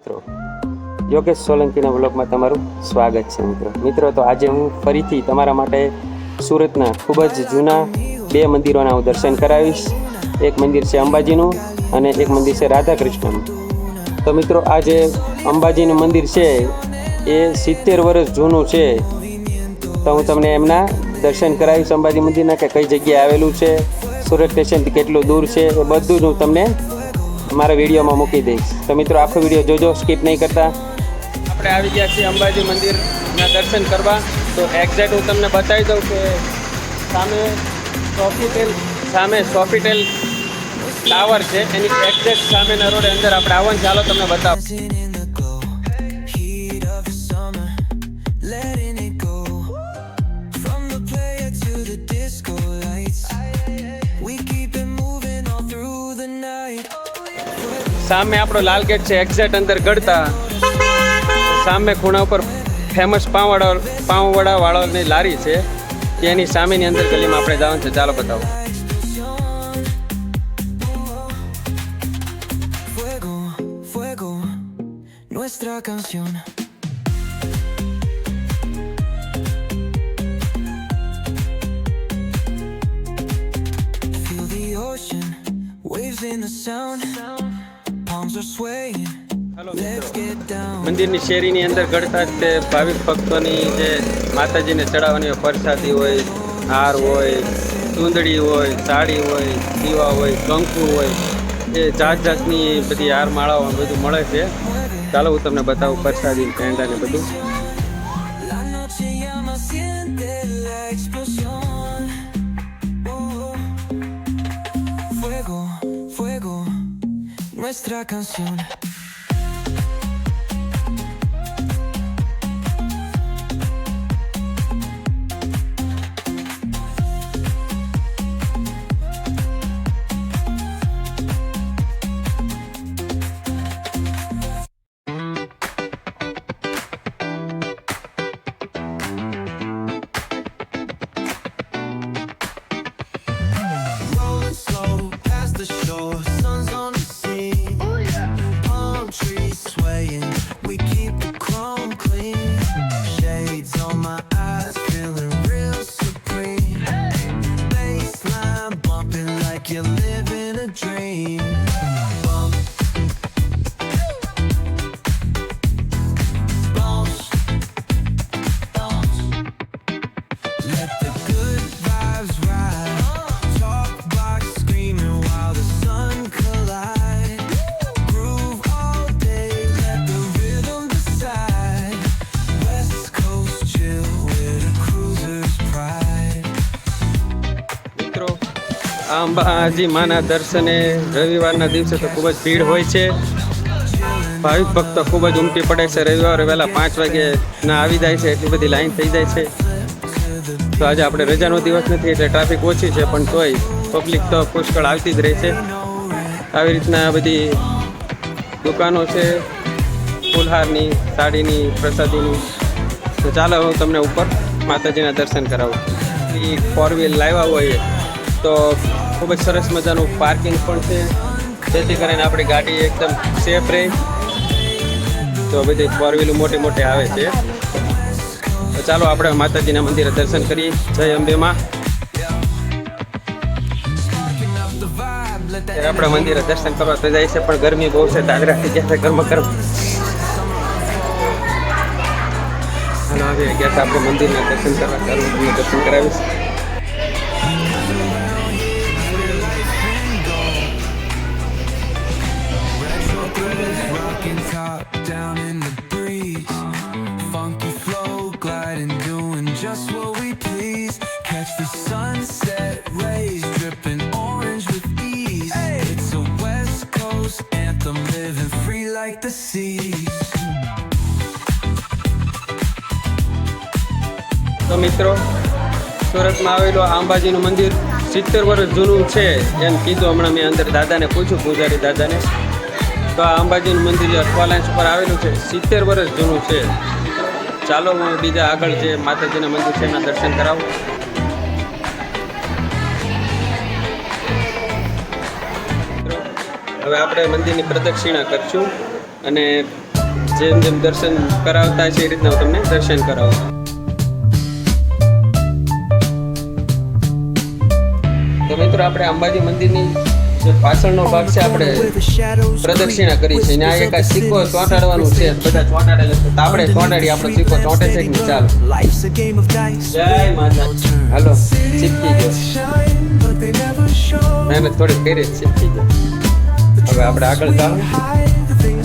મિત્રો, યોગેશ સોલંકીના વ્લોગમાં તમારું સ્વાગત છે મિત્રો. તો આજે હું ફરીથી તમારા માટે સુરતના ખૂબ જ જૂના બે મંદિરોના હું દર્શન કરાવીશ. એક મંદિર છે અંબાજીનું અને એક મંદિર છે રાધા કૃષ્ણનું. તો મિત્રો, આ જે અંબાજીનું મંદિર છે એ 70 વર્ષ જૂનું છે. તો હું તમને એમના દર્શન કરાવીશ અંબાજી મંદિરના, કે કઈ જગ્યાએ આવેલું છે, સુરત સ્ટેશનથી કેટલું દૂર છે, એ બધું જ હું તમને મારા વિડીયોમાં મૂકી દઈશ. તો મિત્રો, આખો વિડીયો જોજો, સ્કીપ નહીં કરતા. આપણે આવી ગયા છીએ અંબાજી મંદિરના દર્શન કરવા. તો એક્ઝેક્ટ હું તમને બતાવી દઉં કે સામે સોફિટેલ ટાવર છે, એની એક્ઝેક્ટ સામેના રોડે અંદર આપણે આવવાનું. ચાલો તમને બતાવો. સામે આપણો લાલ ગેટ છે, એક્ઝેક્ટ અંદર ગળતા સામે ખૂણા ઉપર ફેમસ પાઉંવડા વાળાની લારી છે, તેની સામેની અંદર ગલીમાં આપણે જવાનું છે. ચાલો બતાવો. Nuestra canción. Feel the ocean, waves in the sound. Palms are swaying. Let's get down. મંદિરની શેરીની અંદર ગળતા જ તે ભાવિક ભક્તોની જે માતાજીને ચડાવવાની પ્રસાદી હોય, હાર હોય, ચૂંદડી હોય, સાડી હોય, દીવા હોય, કંકુ હોય, એ જાત જાતની બધી હાર માળાઓ બધું મળે છે. ચાલો હું તમને બતાવું પ્રસાદી પેંડા ને બધું. La noche llama, siente la explosión. Fuego, fuego, nuestra canción. You're living a dream. Bounce, bounce. Let the good vibes ride. Talk box screaming while the sun collide. Groove all day, let the rhythm decide. West Coast chill with a cruiser's pride. મિત્રો, આ અંબાજી માના દર્શને રવિવારના દિવસે તો ખૂબ જ ભીડ હોય છે. ભાવિક ભક્તો ખૂબ જ ઉમટી પડે છે. રવિવારે વહેલા 5 વાગે ના આવી જાય છે, એટલી બધી લાઈન થઈ જાય છે. તો આજે આપણે રજાનો દિવસ નથી એટલે ટ્રાફિક ઓછી છે, પણ તોય પબ્લિક તો પુષ્કળ આવતી જ રહે છે. આવી રીતના બધી દુકાનો છે, ફૂલહારની, સાડીની, પ્રસાદીની. તો ચાલો હું તમને ઉપર માતાજીના દર્શન કરાવું. એ 4 વ્હીલ લાવ્યા હોય તો ખૂબ જ સરસ મજાનું પાર્કિંગ પણ છે, જેથી કરીને આપણી ગાડી એકદમ સેફ રહે. તો બધી 4 વ્હીલ મોટી મોટી આવે છે. તો ચાલો આપણે માતાજીના મંદિરે દર્શન કરીએ. જય અંબેમાં. ત્યારે આપણે મંદિરે દર્શન કરવા તો જાય છે, પણ ગરમી બહુ છે, દાદરા થઈ ગયા છે ગરમા ગરમ. હાલો આવી ગયા હતા આપણે મંદિરના દર્શન કરવા. ચાલો દર્શન કરાવીશ. Top down in the breeze, funky flow gliding, doing just what we please. Catch the sunset rays dripping orange with ease. It's a West Coast anthem, living free like the seas. તો મિત્રો, સુરતમાં આવેલું આ અંબાજીનું મંદિર 70 વર્ષ જૂનું છે એમ કીધું. હમણાં મેં અંદર દાદાને પૂછ્યું, પૂજારી દાદાને. તો આ અંબાજીનું મંદિર જે અઠવાલાઇન્સ પર આવેલું છે 70 વર્ષ જૂનું છે. ચાલો હું બીજા આગળ જે માતાજીના મંદિર છે એના દર્શન કરાવું. હવે આપણે મંદિરની પ્રદક્ષિણા કરશું અને જેમ જેમ દર્શન કરાવતા છે એ રીતના હું તમને દર્શન કરાવું. તો મિત્રો આપણે અંબાજી મંદિરની જે પાછળનો ભાગ છે આપણે પ્રદક્ષિણા કરી છે. ત્યાં એક આ સિક્કો ચોંટાડવાનું છે, બધા ચોંટાડે છે. તો આપણે ચોંટાડી, આપણો સિક્કો ચોંટે છે કે નહીં? ચાલો, જય માતા. હાલો, ચીપકી ગયો. મહેનત થોડી કરી જ ચીપકી ગયો. હવે આપણે આગળ ચાલો,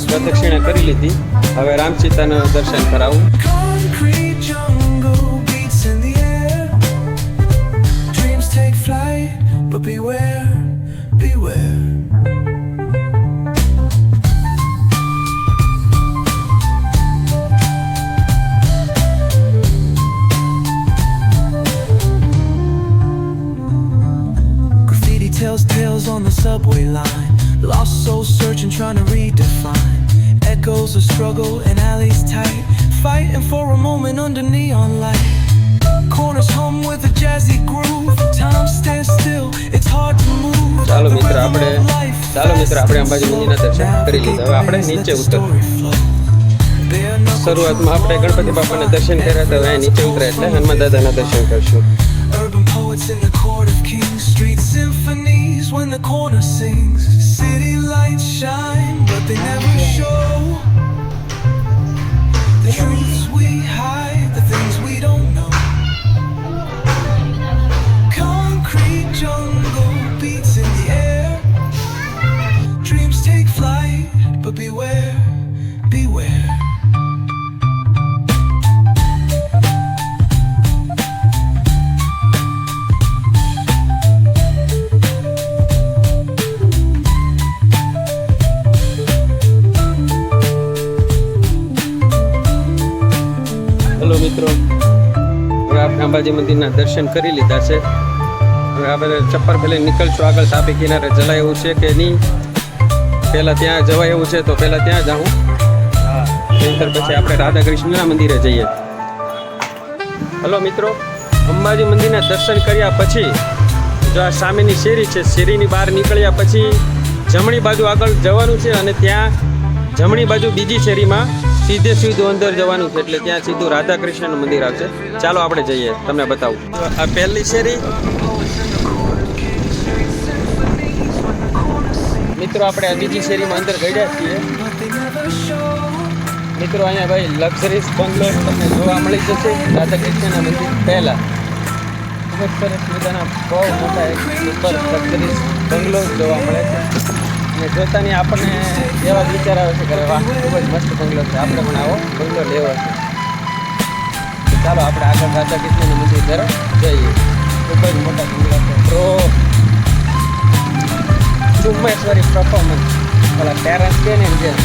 પ્રદક્ષિણા કરી લીધી. હવે રામ સીતાના દર્શન કરાવું. Concrete jungle beats in the air. Dreams take flight, but beware, beware. Graffiti tells tales on the subway line. Lost souls searching, trying to redefine. Echoes of struggle and alleys tight, fighting for a moment under neon light. Corners hum with a jazzy groove. Time stands still, it's hard to move. ચાલો મિત્ર આપણે અંબાજી મંદિરના દર્શન કરી લીધા. હવે આપણે નીચે ઉતર. શરૂઆતમાં આપણે ગણપતિ બાપાના દર્શન કર્યા હતા. હવે નીચે ઉતરે એટલે હનુમાન દાદાના દર્શન કરશું. Urban poets in the court of kings, street symphonies when the corner sings. City lights shine, but they never show the truths we hide, the things we don't know. Concrete jungle beats in the air. Dreams take flight, but beware, beware. Hello મિત્રો, હવે આપણે અંબાજી મંદિરના દર્શન કરી લીધા છે. હવે આપણે ચપ્પર પહેલે નીકળશું આગળ. તાપી કિનારે જલાય એવું છે કે નહીં, પહેલાં ત્યાં જવાય એવું છે તો પહેલાં ત્યાં જાઉં. નહીંતર પછી આપણે રાધા કૃષ્ણના મંદિરે જઈએ. હલો મિત્રો, અંબાજી મંદિરના દર્શન કર્યા પછી જો આ સામેની શેરી છે, શેરીની બહાર નીકળ્યા પછી જમણી બાજુ આગળ જવાનું છે અને ત્યાં જમણી બાજુ બીજી શેરીમાં સીધું અંદર જવાનું છે. એટલે ત્યાં સીધું રાધા કૃષ્ણનું મંદિર આવશે. ચાલો આપણે જઈએ, તમને બતાવું. આ પહેલી શેરી. મિત્રો આપણે આ બીજી શેરીમાં અંદર ગયા છીએ. મિત્રો અહીંયા ભાઈ લક્ઝરીસ બંગલો તમને જોવા મળી જશે રાધા કૃષ્ણના મંદિર પહેલા. ખૂબ જ સરસ મજાના બહુ મોટા એક સુપર લક્ઝરીસ બંગલો જોવા મળે છે. અને જોતાની આપણને એવા જ વિચાર આવે છે કે વાહ, ખૂબ જ મસ્ત બંગલો છે, આપણે પણ આવો બંગલો લેવો છે. તો ચાલો આપણે આગળ રાધા કૃષ્ણના મંદિર તરફ જઈએ. ખૂબ જ મોટા બંગલા છે. પ્રો ચુમ્મેશ્વરી પરફોર્મન્સ ઓલા પેરેન્ટ્સ કે ને જેમ.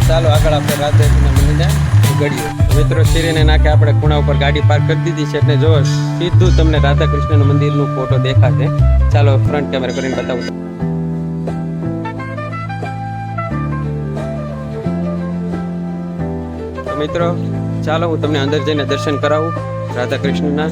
ચાલો આગળ આપણે રાધા કૃષ્ણના મંદિરને ઉગડીએ. મિત્રો શેરીને નાખે આપણે ખૂણા ઉપર ગાડી પાર્ક કરી દીધી છે એટલે જો સીધું તમને રાધા કૃષ્ણના મંદિરનું ફોટો દેખાશે. ચાલો ફ્રન્ટ કેમેરા કરીને બતાવું. મિત્રો ચાલો હું તમને અંદર જઈને દર્શન કરાવું રાધા કૃષ્ણના.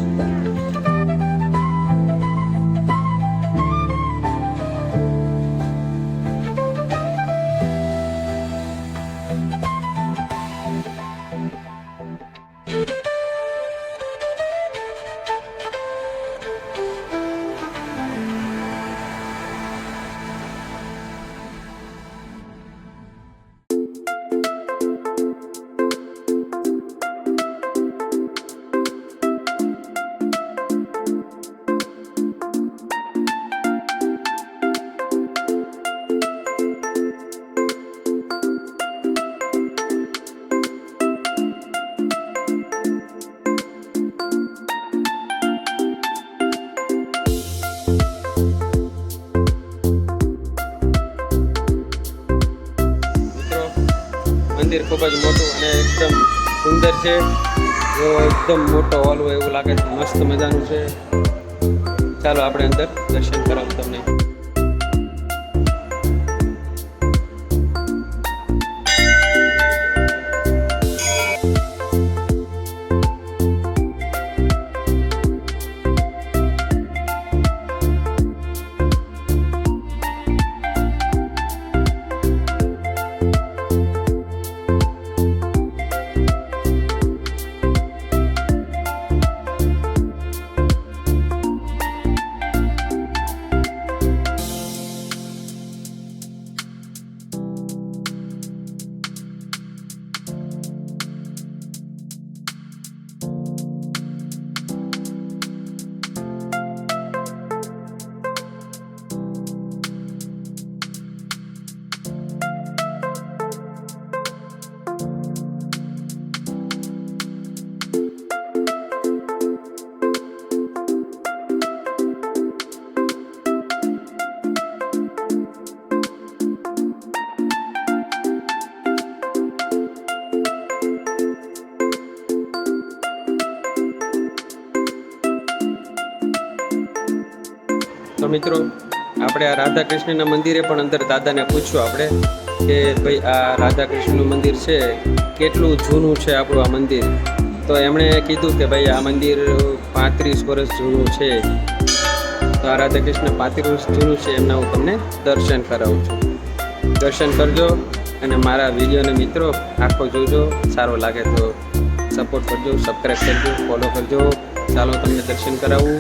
મંદિર ખૂબ જ મોટું અને એકદમ સુંદર છે. જો એકદમ મોટો હોલ હોય એવું લાગે છે, મસ્ત મજાનું છે. ચાલો આપણે અંદર દર્શન કરાવું તમને. તો મિત્રો આપણે આ રાધા કૃષ્ણના મંદિરે પણ અંદર દાદાને પૂછ્યું આપણે કે ભાઈ આ રાધા કૃષ્ણનું મંદિર છે કેટલું જૂનું છે આપણું આ મંદિર. તો એમણે કીધું કે ભાઈ આ મંદિર 35 વર્ષ જૂનું છે. તો આ રાધા કૃષ્ણ 35 વર્ષ જૂનું છે એમના હું તમને દર્શન કરાવું છું. દર્શન કરજો અને મારા વિડીયોને મિત્રો આખો જોજો. સારો લાગે તો સપોર્ટ કરજો, સબસ્ક્રાઈબ કરજો, ફોલો કરજો. ચાલો તમને દર્શન કરાવું.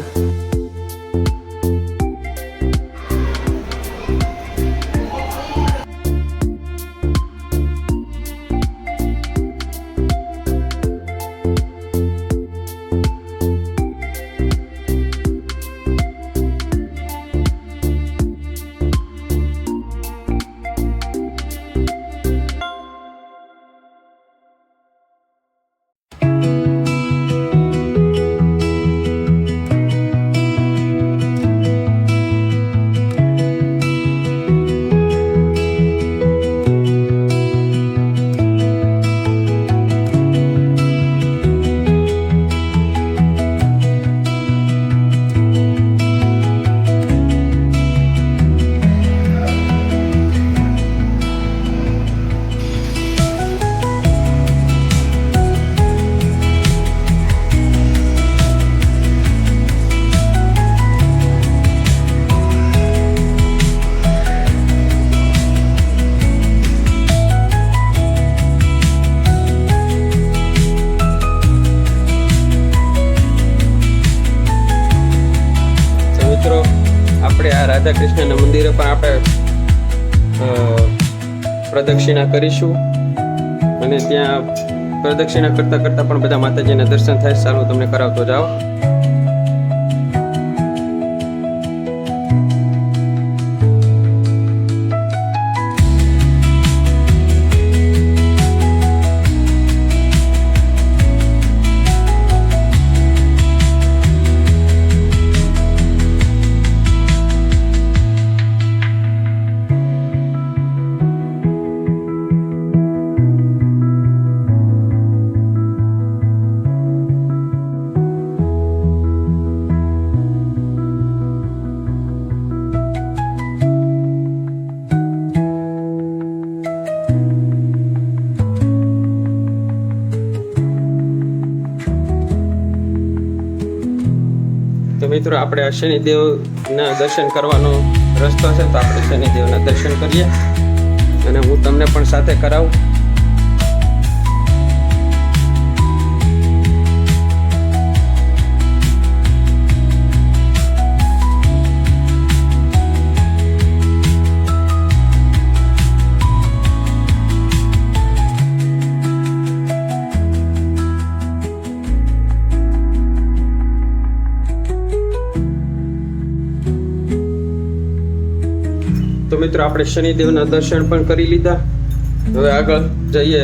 આપણે આ રાધા કૃષ્ણના મંદિરે પણ આપણે પ્રદક્ષિણા કરીશું અને ત્યાં પ્રદક્ષિણા કરતાં કરતાં પણ બધા માતાજીના દર્શન થાય. ચાલો તમને કરાવતો જાઓ. તો મિત્રો આપણે આ શનિદેવના દર્શન કરવાનો રસ્તો છે, તો આપણે શનિદેવના દર્શન કરીએ અને હું તમને પણ સાથે કરાવું. તો મિત્રો આપણે શનિદેવના દર્શન પણ કરી લીધા. હવે આગળ જઈએ.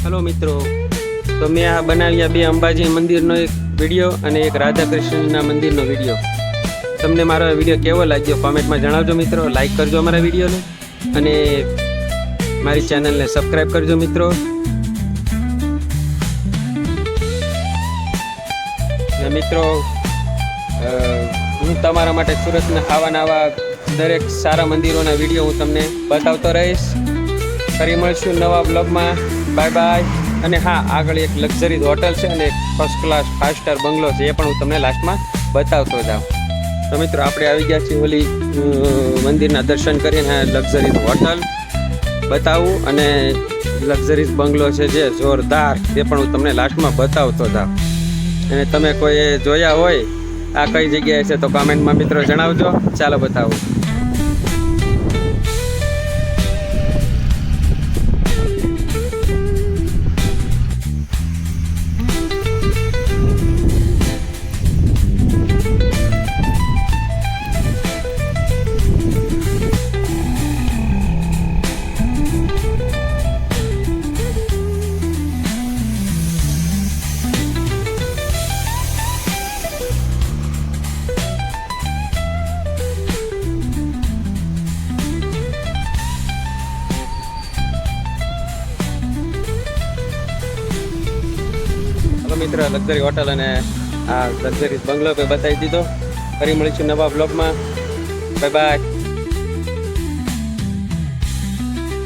હેલો મિત્રો, તો મેં આ બનાવ્યા 2 અંબાજી મંદિરનો એક વિડીયો અને એક રાધા કૃષ્ણના મંદિરનો વિડીયો. તમને મારો વિડીયો કેવો લાગ્યો કોમેન્ટમાં જણાવજો મિત્રો. લાઈક કરજો અમારા વિડીયોને અને મારી ચેનલને સબસ્ક્રાઈબ કરજો મિત્રો. મિત્રો હું તમારા માટે સુરતના આવા દરેક સારા મંદિરોના વિડીયો હું તમને બતાવતો રહીશ. ફરી મળશું નવા બ્લોગમાં. Bye bye. અને હા, આગળ એક લક્ઝરી હોટલ છે અને ફર્સ્ટ ક્લાસ 5 સ્ટાર બંગલો છે, એ પણ હું તમને લાસ્ટમાં બતાવતો જાઉં. તો મિત્રો આપણે આવી ગયા છીએ ઓલી મંદિરના દર્શન કરીને લક્ઝરી હોટલ બતાવું અને લક્ઝરીઝ બંગલો છે જે જોરદાર, એ પણ હું તમને લાસ્ટમાં બતાવતો જાઉં. અને તમે કોઈ જોયા હોય આ કઈ જગ્યાએ છે તો કોમેન્ટમાં મિત્રો જણાવજો. ચાલો બતાવું. મિત્ર લક્ઝરી હોટલ અને આ લક્ઝરી બંગલો બતાવી દીધો. ફરી મળીશું નવા બ્લોગમાં. Bye bye.